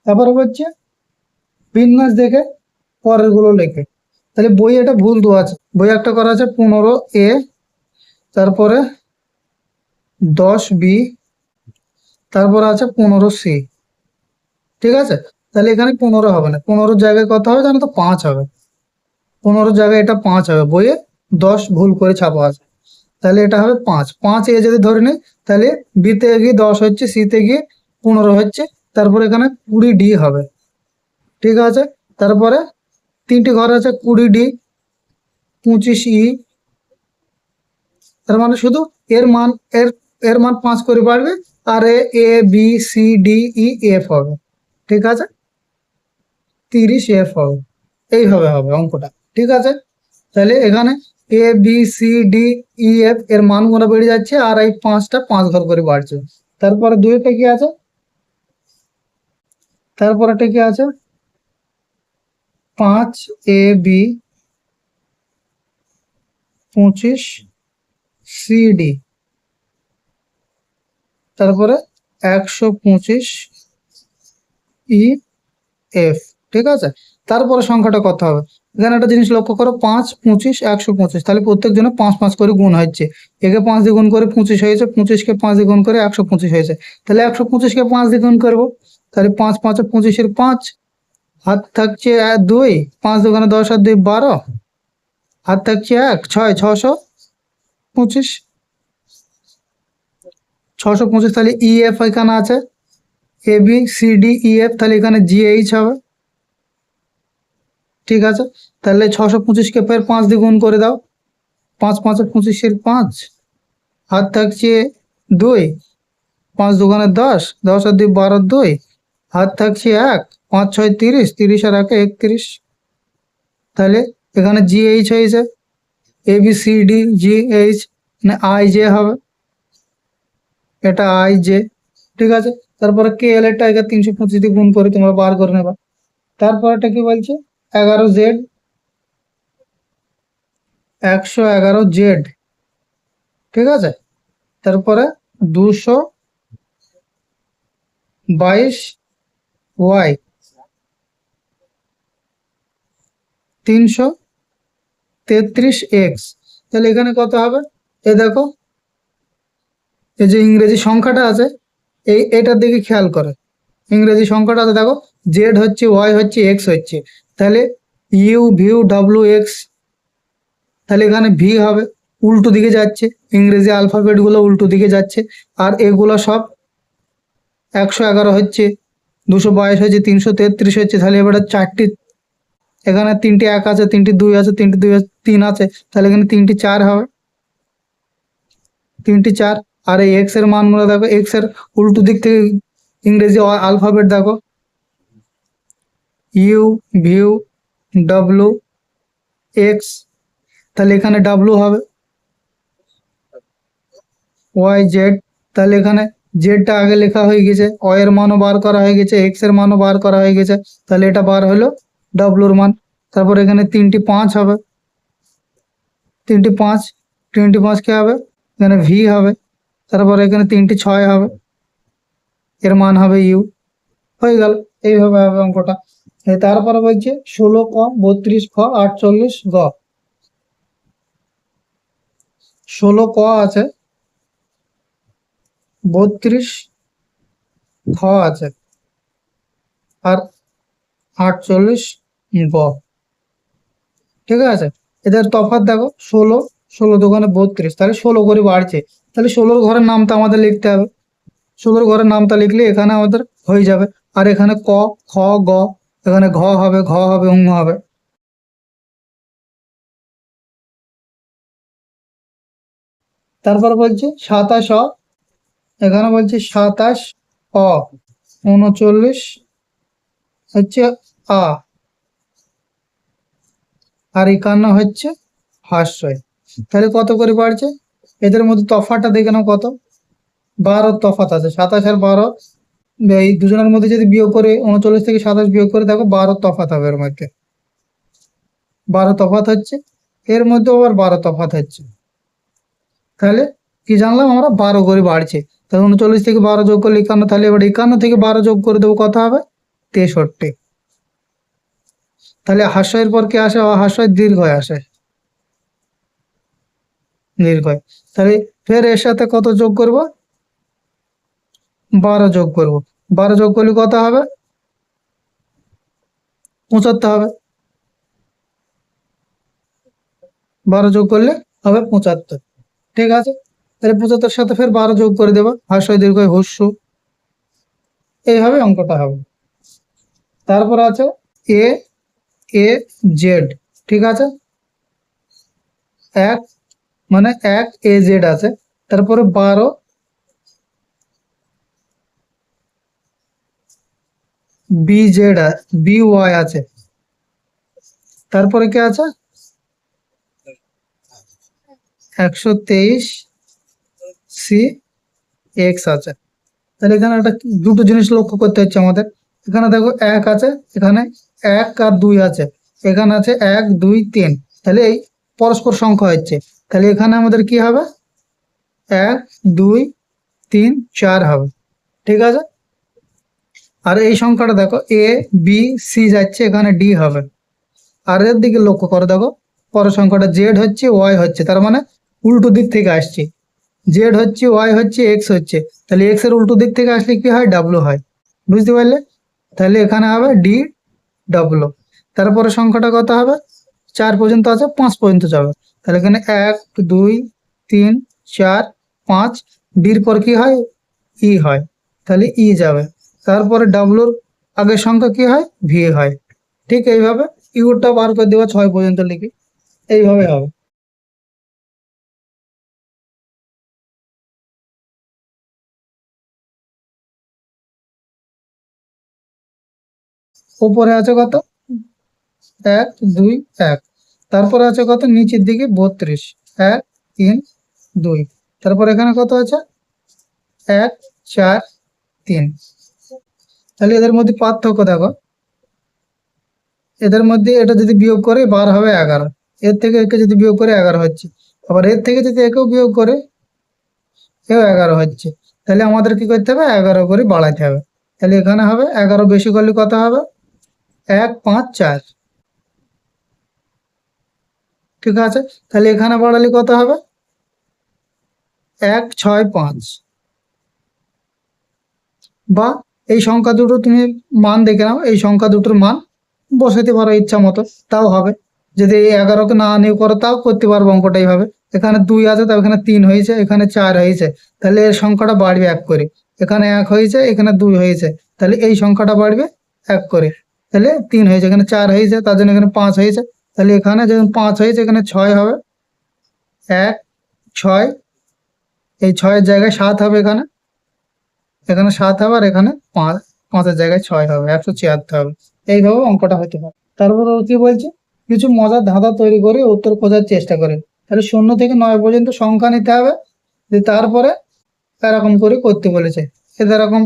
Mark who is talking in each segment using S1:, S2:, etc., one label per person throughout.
S1: তারপরে হচ্ছে বিন্যাস দেখে পরের গুলো লেখে। তাহলে বই এটা ভুল দেওয়া আছে, বই একটা করা আছে 15A, তারপরে 10B, তারপরে আছে 15C। ঠিক আছে, তাহলে এখানে 15 হবে না, 15 জায়গায় কত হবে জানো তো, 5 হবে। 15 জায়গায় এটা 5 হবে, বইয়ে 10 ভুল করে ছাপা আছে, তাহলে এটা হবে 5। 5 এ যদি ধরে নিই, তাহলে বিতে গিয়ে 10 হচ্ছে, সিতে গিয়ে 15 হচ্ছে, তারপরে এখানে 20D হবে। ঠিক আছে, তারপরে তিনটি ঘর আছে, 20D, 25E, তার মানে শুধু এর মান এর এর মান 5 করে বাড়বে, আর A B C D E F হবে। ঠিক আছে, 30F হবে। এইভাবে হবে অঙ্কটা। ঠিক আছে, তাহলে এখানে A B C D E F এর মানগুলো বেড়ে যাচ্ছে, আর এই 5টা 5 ঘর করে বাড়ছে। তারপরে দুইটা কি আছে, তারপরেটা কি আছে, 5AB, 25CD, তারপরে 125EF। ঠিক আছে, তারপরে সংখ্যাটা কত হবে, এখানে একটা জিনিস লক্ষ্য করো, 5, 25, 125, তাহলে প্রত্যেক জনে 5 5 করে গুণ হচ্ছে। একে 5 দিয়ে গুণ করে 25 হয়েছে, 25কে 5 দিয়ে গুণ করে 125 হয়েছে, তাহলে 125কে 5 দিয়ে গুণ করবো, তাহলে 5 5 25-এর 5, হাত থাকছে 2, 5 2 10 আর 2 12, হাত থাকছে 1, 6, 625, 625। তাহলে EF এখানে আছে, ABCDEF, তাহলে এখানে GH হবে। ঠিক আছে, তাহলে 625কে ফের 5 দিয়ে গুণ করে দাও, 5 5 25-এর 5, হাত থাকছে 2, 5 2 10, 10 আর 2 12, 2, হাত থাকছে 1, 5 6 30, 30 আর 1 31, তাহলে এখানে GH হয়েছে, ABCDGH, মানে IJ হবে, এটা IJ। ঠিক আছে, তারপরে KL এটা 325 দিয়ে গুণ করে তোমরা বার করে নেবা। তারপরটা কি বলছে, 11Z, 111Z। ঠিক আছে, তারপরে 222Y, 333X। তাহলে এখানে কত হবে, এ দেখো, এই যে ইংরেজি সংখ্যাটা আছে, এটার দিকে খেয়াল করে, ইংরেজি সংখ্যাটা আছে দেখো, জেড হচ্ছে, ওয়াই হচ্ছে, এক্স হচ্ছে, তাহলে U V W X, তাহলে এখানে ভি হবে, উল্টো দিকে যাচ্ছে, ইংরেজি আলফাবেট গুলো উল্টো দিকে যাচ্ছে, আর এগুলো সব 111 হচ্ছে, 222 হচ্ছে, 333 হচ্ছে, তাহলে এবারে চারটি, এখানে 3টি 1 আছে, 3টি 2 আছে, 3টি 2 3 আছে, তাহলে এখানে 3টি 4 হবে, 3টি 4। আর এই এক্স এর মানগুলো দেখো, এক্স এর উল্টো দিক থেকে ইংরেজি আলফাবেট দেখো, U V W X, তাহলে এখানে ডাব্লু হবে, YZ, তাহলে এখানে জেডটা আগে লেখা হয়ে গেছে, ও এর মানও বার করা হয়ে গেছে, এক্স এর মানও বার করা হয়ে গেছে, তাহলে এটা বার হলো ডাব্লুর মান। তারপর এখানে 3টি 5 হবে, 3টি 5, 3টি 5 কি হবে, এখানে ভি হবে, তারপর এখানে 3টি 6 হবে, এর মান হবে ইউ। হয়ে গেল, এইভাবে হবে অঙ্কটা। তারপরে বলছে 16ক, 32খ, 48গ। 16ক আছে, 32খ আছে, আর 48গ। ঠিক আছে, এদের তফাৎ দেখো, 16, 16 দোকানে 32, তাহলে 16 করে বাড়ছে, তাহলে 16 ঘরের নামটা আমাদের লিখতে হবে, 16 ঘরের নামটা লিখলে এখানে আমাদের হয়ে যাবে। আর এখানে ক, খ, গ, এখানে ঘ হবে, ঘ হবে, ঙ হবে। তারপর বলছে 27অ, এখানে বলছে 27অ, 39 হচ্ছে আ, আর 51 হচ্ছে হাস্যয়। তাহলে কত করে বাড়ছে, এদের মধ্যে তফাৎটা দেখে নাও কত, 12 তফাৎ আছে, 27 আর 12, এই দুজনের মধ্যে যদি বিয়োগ করে 39 থেকে 27 বিয়োগ করে দেখো, 12 তফাৎ হবে, এর মধ্যে 12 তফাৎ হচ্ছে, এর মধ্যে আবার 12 তফাৎ হচ্ছে। তাহলে কি জানলাম আমরা, 12 করে বাড়ছে। তাহলে 39 থেকে 12 যোগ করলে 51, তাহলে এবার 51 থেকে 12 যোগ করে দেবো, কত হবে, 63। তাহলে হাস্যের পর কি আসে? অহাস্যই দীর্ঘয় আসে, দীর্ঘয়। তাহলে ফের এর সাথে কত যোগ করব? 12 যোগ করব। 12 যোগ করলে কত হবে? 75 হবে। 12 যোগ করলে হবে 75। ঠিক আছে, তাহলে 75 সাথে ফের 12 যোগ করে দেবো, হাস্যই দীর্ঘয় হস্য। এইভাবে অঙ্কটা হবে। তারপর আছে এ এ জেড। ঠিক আছে, এক মানে এক এ জেড আছে, তারপরে 12 বি জেড বি ওয়াই আছে, তারপরে কি আছে? 123 সি এক্স আছে। তাহলে এখানে একটা দুটো জিনিস লক্ষ্য করতে হচ্ছে আমাদের। এখানে দেখো এক আছে, এখানে 1 আর 2 আছে, এখানে আছে 1 2 3। তাহলে এই পরস্পর সংখ্যা হচ্ছে, তাহলে এখানে আমাদের কি হবে? 1 2 3 4 হবে। ঠিক আছে, আর এই সংখ্যাটা দেখো এ বি সি যাচ্ছে, এখানে ডি হবে। আর এর দিকে লক্ষ্য করো, দেখো পরের সংখ্যাটা জেড হচ্ছে ওয়াই হচ্ছে, তার মানে উল্টো দিক থেকে আসছে। জেড হচ্ছে ওয়াই হচ্ছে এক্স হচ্ছে, তাহলে এক্স এর উল্টো দিক থেকে আসলে কি হয়? ডাব্লু হয়। বুঝতে পারলে? তাহলে এখানে হবে ডি ডাব্লু। তারপরে সংখ্যাটা কত হবে? 4 পর্যন্ত আছে, 5 পর্যন্ত যাবে। তাহলে এখানে 1 2 3 4 5, ডির পর কি হয়? ই হয়, তাহলে ই যাবে। তারপরে ডাব্লুর আগের সংখ্যা কি হয়? ভি হয়। ঠিক এইভাবে ইউটা বার করে দেওয়া 6 পর্যন্ত লিখি, এইভাবে হবে। উপরে আছে কত? 1 2 1। তারপরে আছে কত? নিচের দিকে 32, 1 3 2। তারপর এখানে কত আছে? 1 4 3। তাহলে এদের মধ্যে পার্থক্য দেখো, এদের মধ্যে এটা যদি বিয়োগ করে 12 হবে 11, এর থেকে একে যদি বিয়োগ করে 11 হচ্ছে, আবার এর থেকে যদি একেও বিয়োগ করে এও 11 হচ্ছে। তাহলে আমাদের কি করতে হবে? 11 করে বাড়াইতে হবে। তাহলে এখানে হবে 11 বেশি করলে কত হবে? 1 5 4। ঠিক আছে, তাহলে এখানে বাড়ালে কত হবে? 1 6 5। বা এই সংখ্যা দুটো তুমি মান দেখে নাও, এই সংখ্যা দুটোর মান বসাতে পারো ইচ্ছা মতো, তাও হবে। যদি এই 11কে না নিয়ে করো তাও করতে পারবো অঙ্কটা এইভাবে। এখানে 2 আছে, তাও এখানে 3 হয়েছে, এখানে 4 হয়েছে, তাহলে এর সংখ্যাটা বাড়বে 1 করে। এখানে 1 হয়েছে, এখানে 2 হয়েছে, তাহলে এই সংখ্যাটা বাড়বে 1 করে। তাহলে 3 হয়েছে, এখানে 4 হয়েছে, তার জন্য এখানে 5 হয়েছে। তাহলে এখানে যখন 5 হয়েছে, এখানে 6 হবে, 1 6। এই 6-এর জায়গায় 7 হবে, এখানে এখানে 7 হবে, আর এখানে 5, 5-এর জায়গায় 6 হবে, 176 হবে। এইভাবে অঙ্কটা হতে পারে। তারপর ও কি বলছে? কিছু মজার ধাঁধা তৈরি করে উত্তর খোঁজার চেষ্টা করে। তাহলে 0 থেকে 9 পর্যন্ত সংখ্যা নিতে হবে, তারপরে এরকম করে করতে বলেছে। এরকম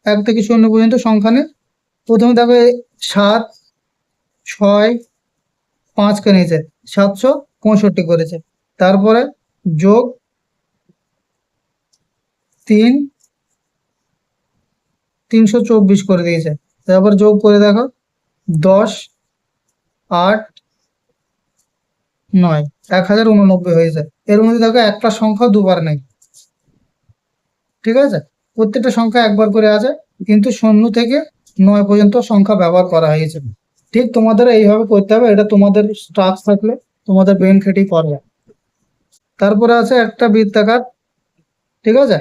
S1: 1 থেকে 0 পর্যন্ত সংখ্যা নিয়ে প্রথমে দেখো 7 6 5 কে নিয়েছে, 765 করেছে। তারপরে যোগ 3 324 করে দিয়েছে। তারপর যোগ করে দেখো 10 8 9, 1089 হয়েছে। এর মধ্যে দেখো একটা সংখ্যা দুবার নেই। ঠিক আছে, প্রত্যেকটা সংখ্যা একবার করে আছে, কিন্তু 0 থেকে 9 পর্যন্ত সংখ্যা ব্যবহার করা হয়েছে। ঠিক তোমাদের এইভাবে করতে হবে, এটা তোমাদের স্টাফ থাকলে তোমাদের ব্রেন খেটেই করবে। তারপরে আছে একটা বৃত্তাকার। ঠিক আছে,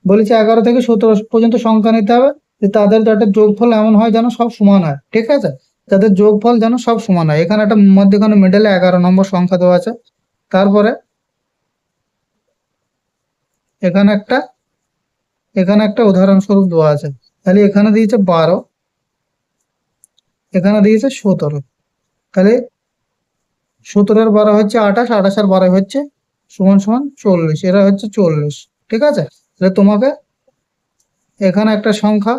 S1: বলেছে 11 থেকে 17 পর্যন্ত সংখ্যা নিতে হবে, যে তাদের যাতে যোগফল এমন হয় যেন সব সমান হয়। ঠিক আছে, তাদের যোগফল যেন সব সমান হয়। এখানে একটা মধ্যখানে মিডলে 11 নম্বর সংখ্যা দেওয়া আছে। তারপরে এখানে একটা এখানে একটা উদাহরণস্বরূপ দেওয়া আছে। তাহলে এখানে দিয়েছে 12, এখানে দিয়েছে 17। তাহলে 17 আর 12 হচ্ছে 28, 28 আর 12 হচ্ছে সমান সমান 40, এরা হচ্ছে 40। ঠিক আছে, তাহলে তোমাকে এখানে একটা সংখ্যা,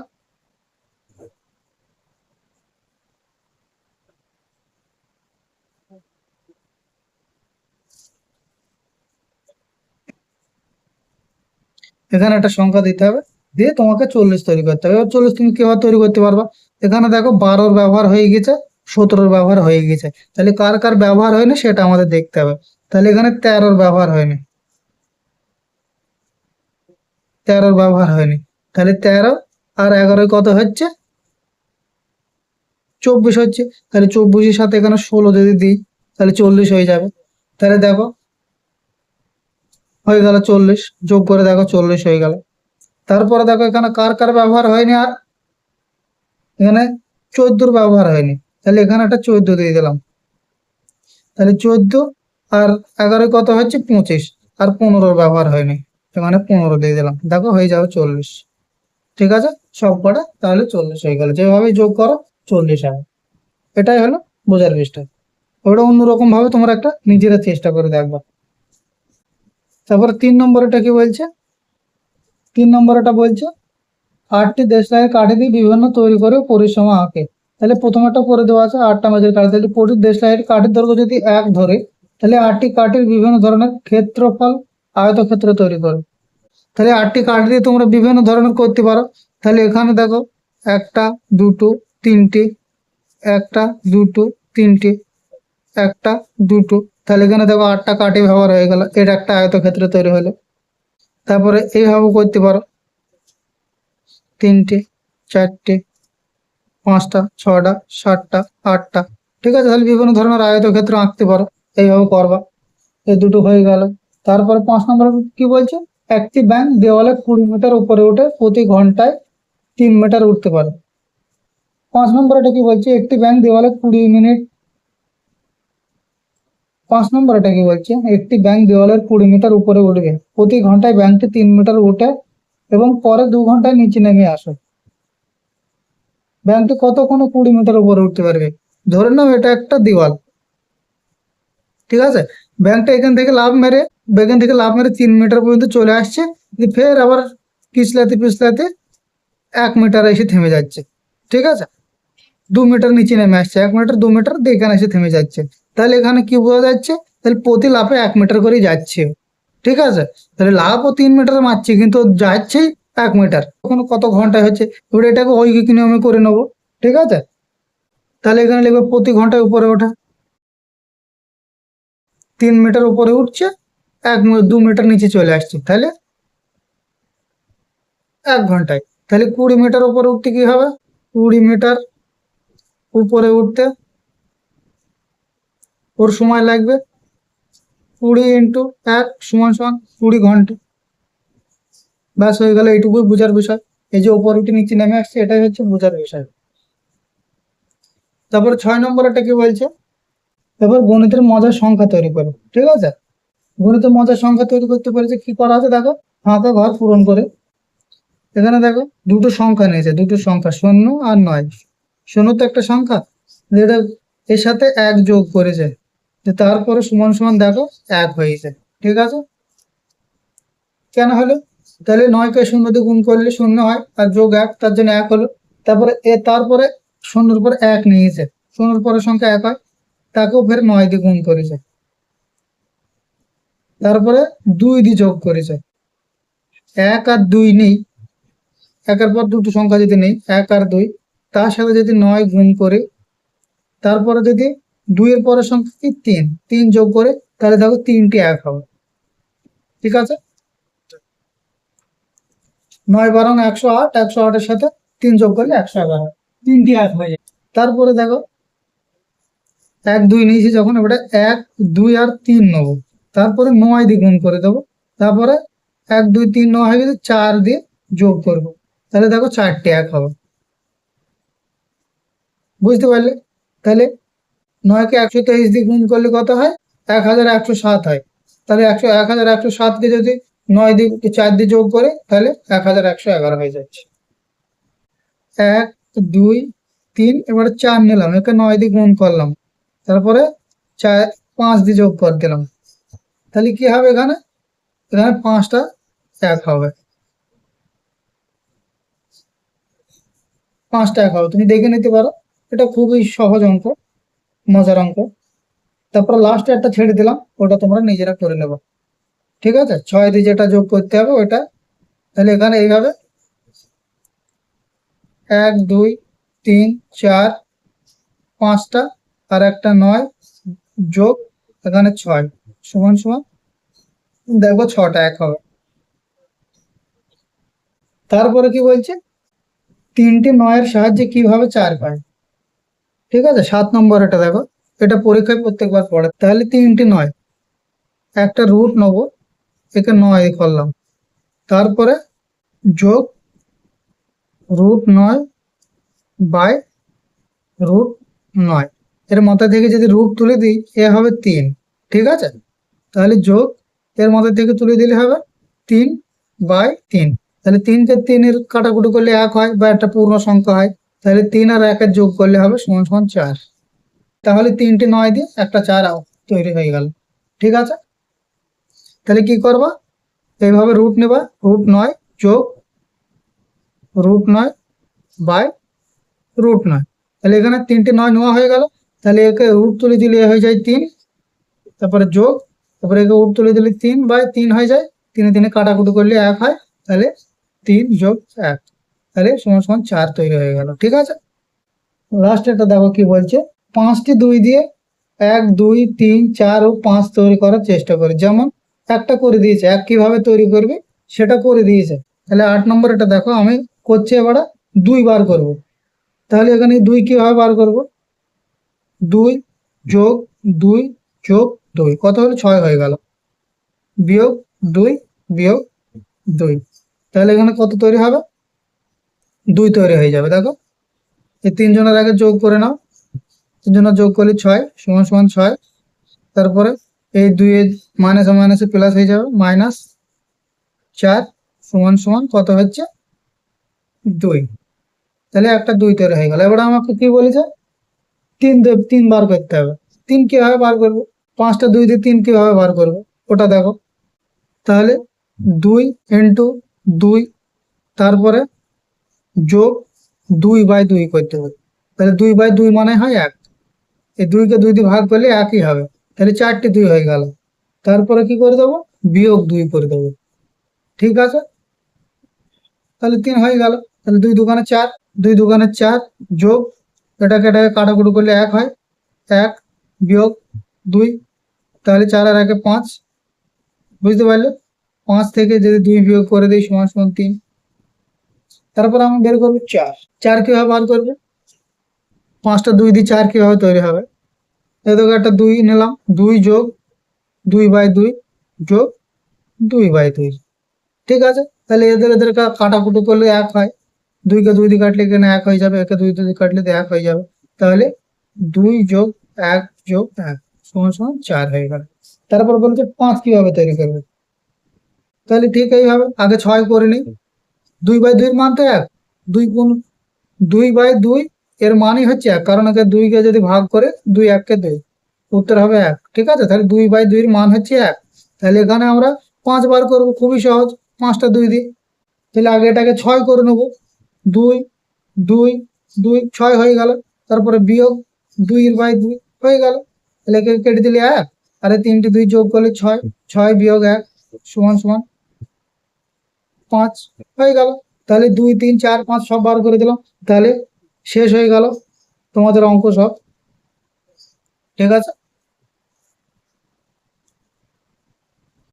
S1: এখানে একটা সংখ্যা দিতে হবে। দিয়ে তোমাকে 40 তৈরি করতে হবে। এবার 40 তুমি কিভাবে তৈরি করতে পারবা? এখানে দেখো 12 ব্যবহার হয়ে গেছে, 17 ব্যবহার হয়ে গেছে, তাহলে কার কার ব্যবহার হয়নি সেটা আমাদের দেখতে হবে। তাহলে এখানে 13 ব্যবহার হয়নি, 13 ব্যবহার হয়নি, তাহলে 13 আর 11 কত হচ্ছে? 24 হচ্ছে। তাহলে 24-এর সাথে এখানে 16 যদি দিই তাহলে 40 হয়ে যাবে। তাহলে দেখো হয়ে গেল 40, যোগ করে দেখো 40 হয়ে গেল। তারপরে দেখো এখানে কার কার ব্যবহার হয়নি, আর এখানে 14 ব্যবহার হয়নি, তাহলে এখানে একটা 14 দিয়ে দিলাম। তাহলে 14 আর 11 কত হচ্ছে? 25, আর 15 ব্যবহার হয়নি, এখানে 15 দিয়ে দিলাম, দেখো হয়ে যাবে 40। ঠিক আছে, সব কটা তাহলে 40 হয়ে গেল। যেভাবে যোগ করো 40 হবে। এটাই হলো বোঝার বিষয়। ওটা অন্যরকম ভাবে তোমরা একটা নিজেরা চেষ্টা করে দেখবা। তারপরে 3 নম্বরটা কি বলছে? 3 নম্বরটা বলছে 8টি দেশলাই কাঠি দিয়ে বিভিন্ন তৈরি করে পরিসীমা আঁকে। তাহলে প্রথমটা করে দেওয়া আছে 8টা মেঝের কাঠি, তাহলে প্রতি দেশলাইয়ের কাঠির দৈর্ঘ্য যদি 1 ধরে, তাহলে 8টি কাঠির বিভিন্ন ধরনের ক্ষেত্রফল আয়তক্ষেত্র তৈরি করো। তাহলে 8টি কাঠ দিয়ে তোমরা বিভিন্ন ধরনের করতে পারো। তাহলে এখানে দেখো একটা, দুটো, তিনটে, একটা, দুটো, তিনটে, একটা, দুটো, তাহলে এখানে দেখো 8টা কাঠি ব্যবহার হয়ে গেল, এটা একটা আয়তক্ষেত্র তৈরি হলো। তারপরে এইভাবে করতে পারো, তিনটে, চারটে, 5টা, 6টা, 7টা, 8টা। ঠিক আছে, তাহলে বিভিন্ন ধরনের আয়তক্ষেত্র আঁকতে পারো, এইভাবে করবা। এই দুটো হয়ে গেল। তারপরে 5 নম্বর কি বলছে? একটি ব্যাঙ দেওয়ালে 20 মিটার উপরে উঠে প্রতি ঘন্টায় 3 মিটার উঠতে পারে। 5 নম্বর এটা কি বলছে? একটি ব্যাঙ দেওয়ালে 20 মিনিট 5 নম্বর এটা কি বলছে? একটি ব্যাঙ দেওয়ালের 20 মিটার উপরে উঠবে, প্রতি ঘন্টায় ব্যাঙটি 3 মিটার উঠে এবং পরে 2 ঘন্টায় নিচে নেমে আসে। ব্যাঙটি কতক্ষণে 20 মিটার উপরে উঠতে পারবে? ধরে নাও এটা একটা দেওয়াল, ঠিক আছে, ব্যাঙটা এখান থেকে লাফ মেরে 3 মিটার পর্যন্ত চলে আসছে, দিয়ে ফের আবার পিছলাতে পিছলাতে 1 মিটার এসে থেমে যাচ্ছে। ঠিক আছে, 2 মিটার নিচে নেমে আসছে, 1 মিটার 2 মিটার দিয়ে এখানে এসে থেমে যাচ্ছে। তাহলে এখানে কি বোঝা যাচ্ছে? তাহলে প্রতি লাফে 1 মিটার করেই যাচ্ছে। ঠিক আছে, তাহলে লাভ ও 3 মিটার মারছে কিন্তু যাচ্ছেই 1 মিটার। কখনো কত ঘন্টায় হচ্ছে, এবার এটাকে ঐকিক নিয়মে করে নেবো। ঠিক আছে, তাহলে এখানে লিখবো প্রতি ঘন্টায় উপরে ওঠা, 3 মিটার উপরে উঠছে, 2 মিটার নিচে চলে আসছে, তাহলে 1 ঘন্টায়। তাহলে 20 মিটার উপরে উঠতে কি হবে? 20 মিটার উপরে উঠতে ওর সময় লাগবে 20 × 1 = 20 ঘন্টা। ব্যাস হয়ে গেল, এইটুকুই বোঝার বিষয়। এই যে উপরে উঠে নিচে নেমে আসছে, এটাই হচ্ছে বোঝার বিষয়। তারপরে 6 নম্বরটা কি বলছে? এবার গণিতের মজার সংখ্যা তৈরি করো। ঠিক আছে, গণিতের মজার সংখ্যা তৈরি করতে পেরেছে, কি করা আছে দেখো, ফাঁকা ঘর পূরণ করে। এখানে দেখো দুটো সংখ্যা নিয়েছে, দুটো সংখ্যা 0 আর 9। 0 তো একটা সংখ্যা, যেটা এর সাথে 1 যোগ করেছে, তারপরে সমান সমান দেখো 1 হয়েছে। ঠিক আছে, কেন হলো? তাহলে 9কে 0 দিয়ে গুণ করলে 0 হয়, আর যোগ 1 তার জন্য 1 হলো। তারপরে 0-র উপর 1 নিয়েছে, 0-র পরের সংখ্যা 1 হয়, তাকেও ফের 9 দিয়ে গুণ করেছে, তারপরে 2 দিয়ে যোগ করেছে। 1 আর 2 নেই, 1-এর পর দুটো সংখ্যা যদি নেই, 1 আর 2, তার সাথে যদি 9 গুণ করে, তারপরে যদি 2-এর পরের সংখ্যা কি 3 যোগ করে, তাহলে দেখো 3টি 1 হবে। ঠিক আছে, 9 × 12 = 108, 108-এর সাথে 3 যোগ করলে 111, 3টি 1 হয়ে যায়। তারপরে দেখো 1 2 নিয়েছি যখন, এবারে 1 2 আর 3 নেবো, তারপরে 9 দিয়ে গুণ করে দেবো, তারপরে 1 2 3 9 হয়ে গেছে, 4 দিয়ে যোগ করবো, তাহলে দেখো 4টি 1 হবে। বুঝতে পারলে? তাহলে 9-কে 123 দিয়ে গুণ করলে কত হয়? 1107 হয়। তাহলে 1107-কে যদি 9 দিয়ে 4 দিয়ে যোগ করে, তাহলে 1111 হয়ে যাচ্ছে। 1 2 3, এবারে 4 নিলাম, একে 9 দিয়ে গুণ করলাম, তারপরে 5 দিয়ে যোগ করে দিলাম, তাহলে কি হবে? এখানে 5টা 1 হবে, 5টা 1 হবে, তুমি দেখে নিতে পারো। এটা খুবই সহজ অঙ্ক, মজার অঙ্ক। তারপর লাস্টে একটা ছেড়ে দিলাম, ওটা তোমরা নিজেরা করে নেবে। ঠিক আছে, 6 দিয়ে যেটা যোগ করতে হবে ওটা। তাহলে এখানে এইভাবে 1 2 3 4 5টা আর একটা 9 যোগ এখানে 6 সমান সমান দেখবো 6টা এক হবে। তারপরে কি বলছে, 3টে 9-এর সাহায্যে কিভাবে 4 পায়। ঠিক আছে, 7 নম্বর এটা দেখো, এটা পরীক্ষায় প্রত্যেকবার পড়ে। তাহলে 3টে 9, একটা রুট নেবো, একে 9 করলাম, তারপরে যোগ √9 বাই √9, এর মাথা থেকে যদি রুট তুলে দিই এ হবে 3। ঠিক আছে, তাহলে যোগ এর মধ্যে থেকে তুলে দিলে হবে 3/3। তাহলে 3কে 3-এর কাটাকুটি করলে 1 হয় বা একটা পূর্ণ সংখ্যা হয়, তাহলে 3 আর 1-এর যোগ করলে হবে সমান সমান 4। তাহলে 3টে 9 দিয়ে একটা 4 তৈরি হয়ে গেল। ঠিক আছে, তাহলে কি করবা, এইভাবে রুট নেবা, √9 যোগ √9 বাই √9। তাহলে এখানে 3টে 9 নেওয়া হয়ে গেল, তাহলে একে রুট তুলে দিলে হয়ে যায় 3, তারপরে যোগ, তারপরে একে রুট তুলে দিলে 3/3 হয়ে যায়, 3 কাটাকুটি করলে 1 হয়, তাহলে 3 যোগ 1, তাহলে সমান সমান 4 তৈরি হয়ে গেল। ঠিক আছে, লাস্ট এটা দেখো কি বলছে, 5টি 2 দিয়ে 1 2 3 4 ও 5 তৈরি করার চেষ্টা করি। যেমন একটা করে দিয়েছে, 1 কিভাবে তৈরি করবে সেটা করে দিয়েছে। তাহলে 8 নম্বর এটা দেখো, আমি করছি এবার 2 বার করব। তাহলে এখানে 2 কিভাবে বার করব, 2 যোগ 2 যোগ 2 কত হলো, 6 হয়ে গেল, বিয়োগ 2 বিয়োগ 2, তাহলে এখানে কত তৈরি হবে, 2 তৈরি হয়ে যাবে। দেখো এই 3 জনের আগে যোগ করে নাও, 3 জনের যোগ করলে 6 সমান সমান 6, তারপরে এই 2 এর মাইনাসে মাইনাসে প্লাস হয়ে যাবে, -4 সমান সমান কত হচ্ছে, 2। তাহলে একটা 2 তৈরি হয়ে গেল। এবার আমাকে কি বলেছে, 3 বার করতে হবে। 3 কিভাবে বার করবো, 5টা 2 দিয়ে 3 কিভাবে বার করবো ওটা দেখো। তাহলে 2 ইন্টু 2, তারপরে যোগ 2/2 করতে হবে। তাহলে 2/2 মানে হয় 1, এই 2কে 2 দিয়ে ভাগ করলে 1ই হবে, তাহলে 4টে 2 হয়ে গেল। তারপরে কি করে দেবো, বিয়োগ 2 করে দেবো। ঠিক আছে, তাহলে 3 হয়ে গেল, তাহলে 2 দুগুণে 4, 2 দুগুণে 4 যোগ এটাকে কাটাকুটি করলে 1 হয়, 1 বিয়োগ 2, তাহলে 4 আর 1-এ 5, বুঝতে পারলে, 5 থেকে যদি 2 বিয়োগ করে দিই সমান সমান 3। তারপর আমি বের করবো 4, 4 কিভাবে বার করবো, 5টা 2 দিয়ে 4 কিভাবে তৈরি হবে, এদিকে একটা 2 নিলাম, 2 যোগ 2/2 যোগ 2/2। ঠিক আছে, তাহলে এদের এদের কাটাকুটি করলে 1 হয়, 2কে 2 দিয়ে কাটলে এখানে 1 হয়ে যাবে, একে 2 দিয়ে কাটলে 1 হয়ে যাবে, তাহলে 2 যোগ 1 যোগ 1 সমান সমান 4 হয়ে গেল। তারপর বলছে 5 কিভাবে তৈরি করবে, তাহলে ঠিক এইভাবে আগে 6 করে নিই, 2/2 এর মান তো 1, 2/2 এর মানই হচ্ছে 1, কারণ একে 2কে যদি ভাগ করে 2 1-কে 2, উত্তর হবে 1। ঠিক আছে, তাহলে 2/2 এর মান হচ্ছে 1। তাহলে এখানে আমরা 5 বার করবো, খুবই সহজ, 5টা 2 দিয়ে। তাহলে আগে এটাকে 6 করে নেব, 2 2 2 6 হয়ে গেল, তারপরে বিয়োগ 2/2 হয়ে গেল, তাহলে একে কেটে দিলে 1, আর এই 3টে 2 যোগ করলে 6, 6 বিয়োগ 1 সমান সমান 5 হয়ে গেল। তাহলে 2 3 4 5 সব বার করে দিলাম, তাহলে শেষ হয়ে গেল তোমাদের অঙ্ক সব। ঠিক আছে।